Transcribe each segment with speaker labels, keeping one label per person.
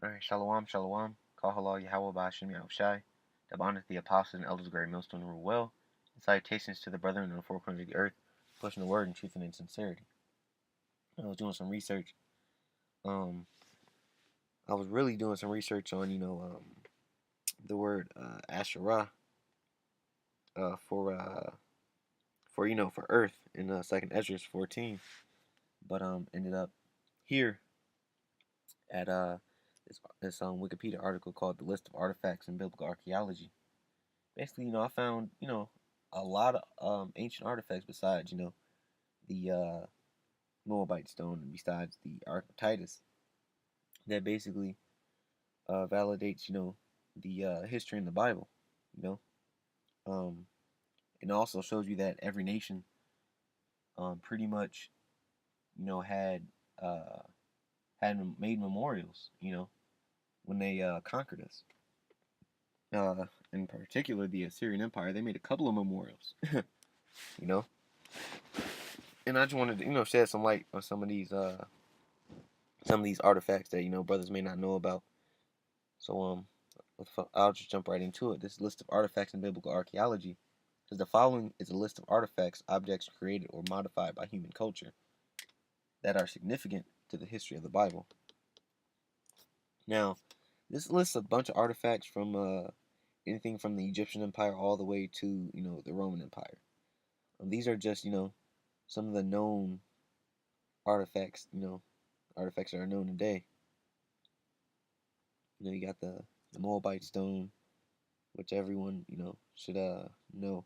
Speaker 1: Alright, Shalom, Shalom. Call halal Yahweh Ba'ashem Yahushai. The honor the apostles and elders of Great Millstone rule well. And salutations to the brethren in the four corners of the earth, pushing the word in truth and in sincerity. I was doing some research. Um, I was really doing some research on, the word Asherah for earth in Second Ezra 14, but ended up here at this Wikipedia article called "The List of Artifacts in Biblical Archaeology." Basically, I found, a lot of ancient artifacts besides, the Moabite stone, and besides the Ark of Titus, that basically validates, the history in the Bible, you know. Um, it also shows you that every nation pretty much, had made memorials, when they conquered us. In particular, the Assyrian Empire, they made a couple of memorials, you know. And I just wanted to, shed some light on some of these artifacts that brothers may not know about. So I'll just jump right into it. This list of artifacts in biblical archaeology says the following is a list of artifacts, objects created or modified by human culture that are significant to the history of the Bible. Now, this lists a bunch of artifacts from anything from the Egyptian Empire all the way to the Roman Empire. These are just some of the known artifacts, artifacts that are known today. You got the Moabite stone, which everyone should know.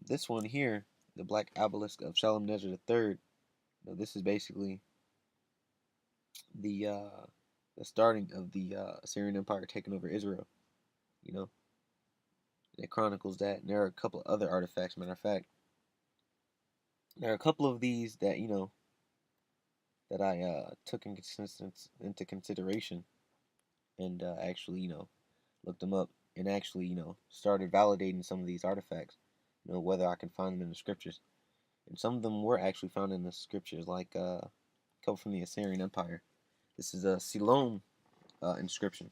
Speaker 1: This one here, the Black Obelisk of Shalmaneser III. This is basically the uh, the starting of the Assyrian Empire taking over Israel. You know, it chronicles that. And there are a couple of other artifacts. Matter of fact, there are a couple of these that that I took into consideration and actually looked them up and actually started validating some of these artifacts. Whether I can find them in the scriptures, and some of them were actually found in the scriptures, like a couple from the Assyrian Empire. This is a Siloam inscription.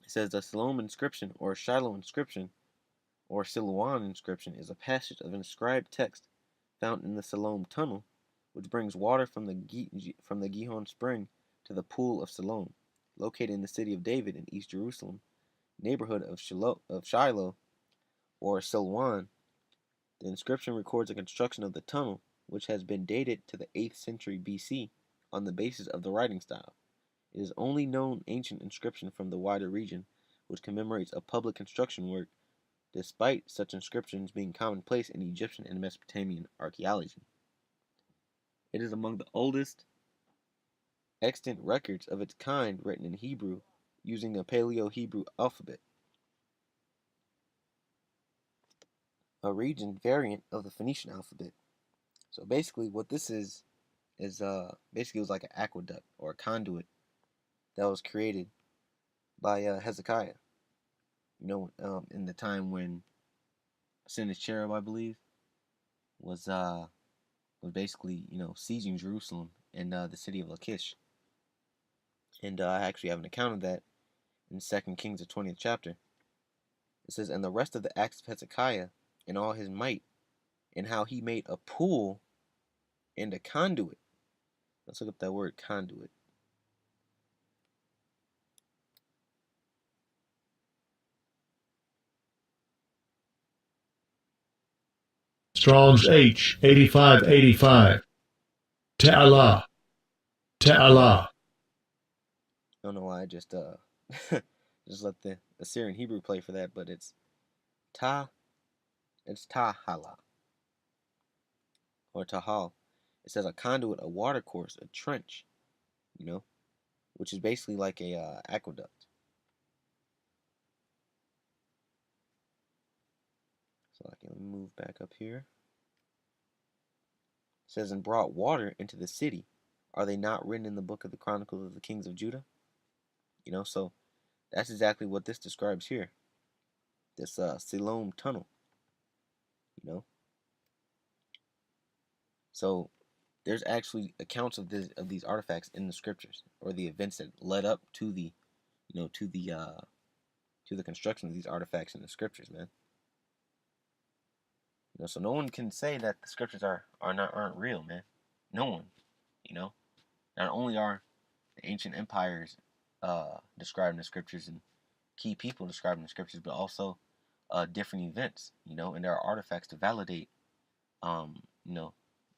Speaker 1: It says the Siloam inscription, or Shiloh inscription, or Siloam inscription, is a passage of inscribed text found in the Siloam tunnel, which brings water from the Gihon spring to the pool of Siloam, located in the city of David in East Jerusalem, neighborhood of Shiloh, or Silwan. The inscription records the construction of the tunnel, which has been dated to the 8th century BC on the basis of the writing style. It is the only known ancient inscription from the wider region which commemorates a public construction work, despite such inscriptions being commonplace in Egyptian and Mesopotamian archaeology. It is among the oldest extant records of its kind written in Hebrew using the Paleo-Hebrew alphabet, a region variant of the Phoenician alphabet. So basically what this is basically it was like an aqueduct or a conduit that was created by Hezekiah. In the time when Sennacherib, I believe, was basically sieging Jerusalem and the city of Lachish. And I actually have an account of that in 2 Kings, the 20th chapter. It says, "And the rest of the acts of Hezekiah and all his might, and how he made a pool and a conduit." Let's look up that word conduit.
Speaker 2: Strong's H 8585. Ta'ala. Ta'ala.
Speaker 1: I don't know why I just just let the Assyrian Hebrew play for that, but it's ta Tahala or Tahal. It says a conduit, a water course, a trench, which is basically like a aqueduct. So I can move back up here. It says, "And brought water into the city. Are they not written in the book of the Chronicles of the Kings of Judah?" So that's exactly what this describes here. This Siloam tunnel. You know. So there's actually accounts of these artifacts in the scriptures, or the events that led up to the, to the construction of these artifacts in the scriptures, man. So no one can say that the scriptures aren't real, man. No one. Not only are the ancient empires described in the scriptures and key people described in the scriptures, but also different events, and there are artifacts to validate, um, you know,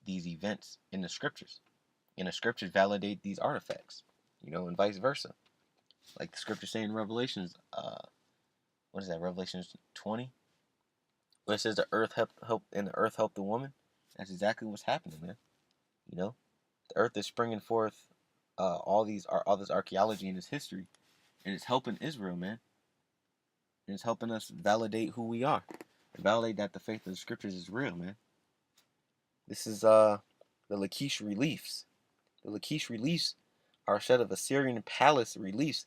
Speaker 1: these events in the scriptures. And the scriptures validate these artifacts, and vice versa. Like the scripture saying in Revelations, what is that? Revelations 20, when it says the earth helped the woman. That's exactly what's happening, man. The earth is springing forth all this archaeology and this history, and it's helping Israel, man. And it's helping us validate who we are, and validate that the faith of the scriptures is real, man. This is the Lachish reliefs. The Lachish reliefs are a set of Assyrian palace reliefs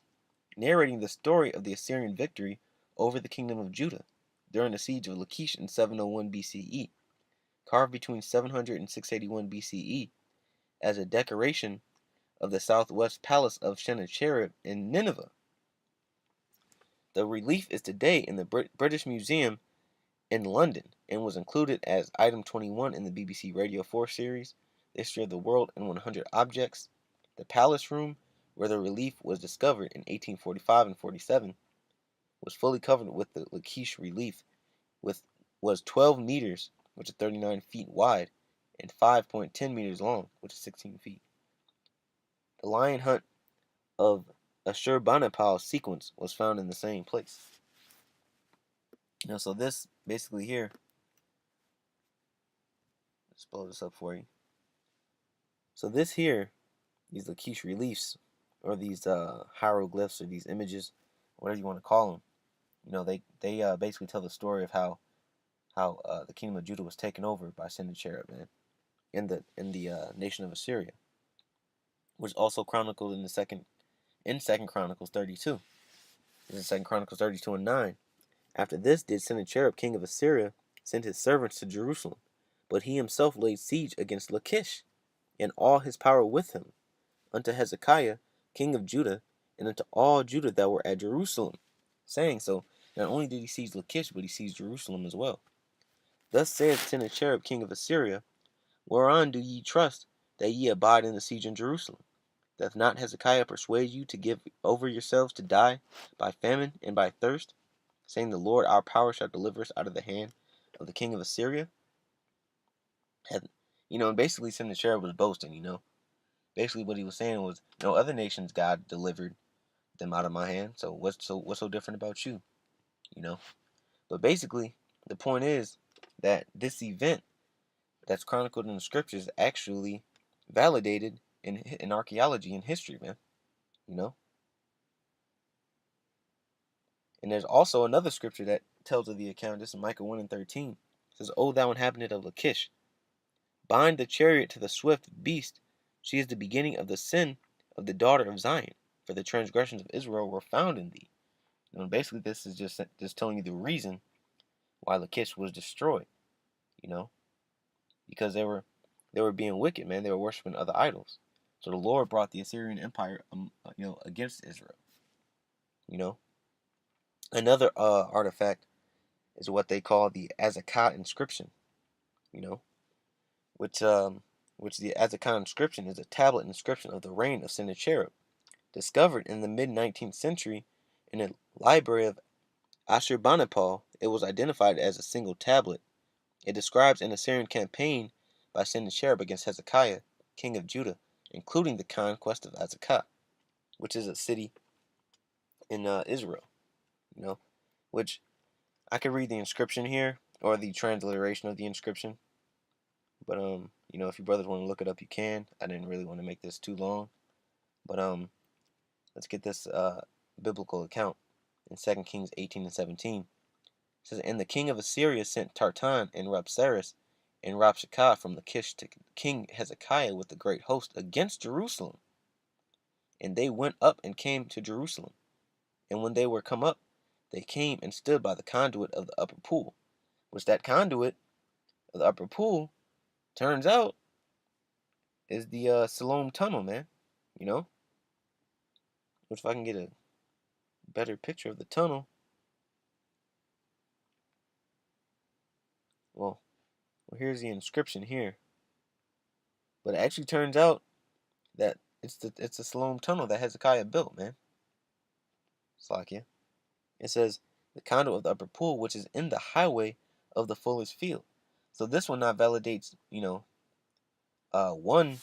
Speaker 1: narrating the story of the Assyrian victory over the kingdom of Judah during the siege of Lachish in 701 BCE, carved between 700 and 681 BCE as a decoration of the southwest palace of Sennacherib in Nineveh. The relief is today in the British Museum in London and was included as item 21 in the BBC Radio 4 series, The History of the World in 100 Objects. The palace room, where the relief was discovered in 1845 and 47, was fully covered with the Lachish relief, was 12 meters, which is 39 feet wide, and 5.10 meters long, which is 16 feet. The lion hunt of Ashurbanipal sequence was found in the same place. So this basically here, let's blow this up for you. So this here, these Lachish reliefs, or these hieroglyphs, or these images, whatever you want to call them, they basically tell the story of how the kingdom of Judah was taken over by Sennacherib, man, in the nation of Assyria, which is also chronicled in Second Chronicles 32. This is 2 Chronicles 32 and 9. After this did Sennacherib, king of Assyria, send his servants to Jerusalem, but he himself laid siege against Lachish, and all his power with him, unto Hezekiah, king of Judah, and unto all Judah that were at Jerusalem, saying, so not only did he seize Lachish, but he seized Jerusalem as well. Thus saith Sennacherib, king of Assyria, whereon do ye trust that ye abide in the siege in Jerusalem? Doth not Hezekiah persuade you to give over yourselves to die by famine and by thirst, saying, the Lord our power shall deliver us out of the hand of the king of Assyria? And basically Sennacherib was boasting, Basically what he was saying was, other nations God delivered them out of my hand, so what's so different about you? But basically the point is that this event that's chronicled in the scriptures actually validated in archaeology and history, man. And there's also another scripture that tells of the account. This is Micah 1 and 13. It says, O thou inhabitant of Lachish, bind the chariot to the swift beast. She is the beginning of the sin of the daughter of Zion, for the transgressions of Israel were found in thee. Basically this is just telling you the reason why Lachish was destroyed, because they were being wicked, man. They were worshiping other idols. So the Lord brought the Assyrian Empire, against Israel. Another artifact is what they call the Azekah inscription, which the Azekah inscription is a tablet inscription of the reign of Sennacherib, discovered in the mid-19th century in a library of Ashurbanipal. It was identified as a single tablet. It describes an Assyrian campaign by Sennacherib against Hezekiah, king of Judah, including the conquest of Azekah, which is a city in Israel, which I could read the inscription here, or the transliteration of the inscription, but if you brothers want to look it up, you can. I didn't really want to make this too long, but let's get this biblical account in 2 Kings 18 and 17. It says, and the king of Assyria sent Tartan and Rabsaris and Rabshakeh from Lachish to King Hezekiah with a great host against Jerusalem. And they went up and came to Jerusalem. And when they were come up, they came and stood by the conduit of the upper pool, which that conduit of the upper pool, turns out, is the Siloam Tunnel, man. You know, which if I can get a better picture of the tunnel, well, here's the inscription here. But it actually turns out that it's the Siloam Tunnel that Hezekiah built, man. Slakia. It says the conduit of the upper pool, which is in the highway of the fuller's field. So this one not validates, one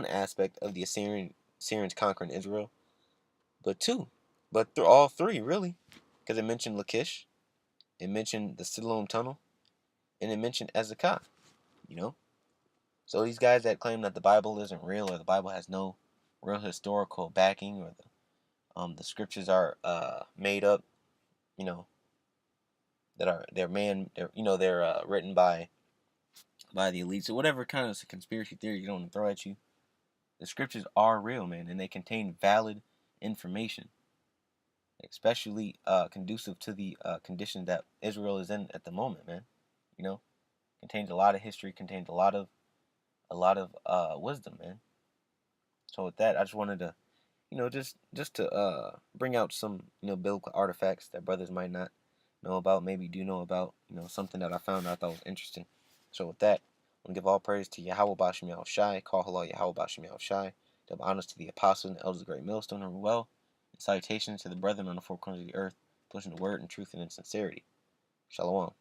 Speaker 1: aspect of the Assyrians conquering Israel, but through all three really, because it mentioned Lachish, it mentioned the Siloam Tunnel, and it mentioned Ezekiah. You know, so these guys that claim that the Bible isn't real or the Bible has no real historical backing or the scriptures are made up, you know, that are they're written by the elites or whatever kind of conspiracy theory you don't want to throw at you. The scriptures are real, man, and they contain valid information, especially conducive to the condition that Israel is in at the moment, man. You know, contains a lot of history, contains a lot of wisdom, man. So with that, I just wanted to, just to bring out some, biblical artifacts that brothers might not know about, maybe do know about, something that I found I thought was interesting. So with that, I want to give all praise to Yahweh Bashem Yahweh Shai, call halal Yahweh Bashem Yahweh Shai, give honors to the apostles and the elders of the great millstone and well, and salutations to the brethren on the four corners of the earth, pushing the word and truth and in sincerity. Shalom.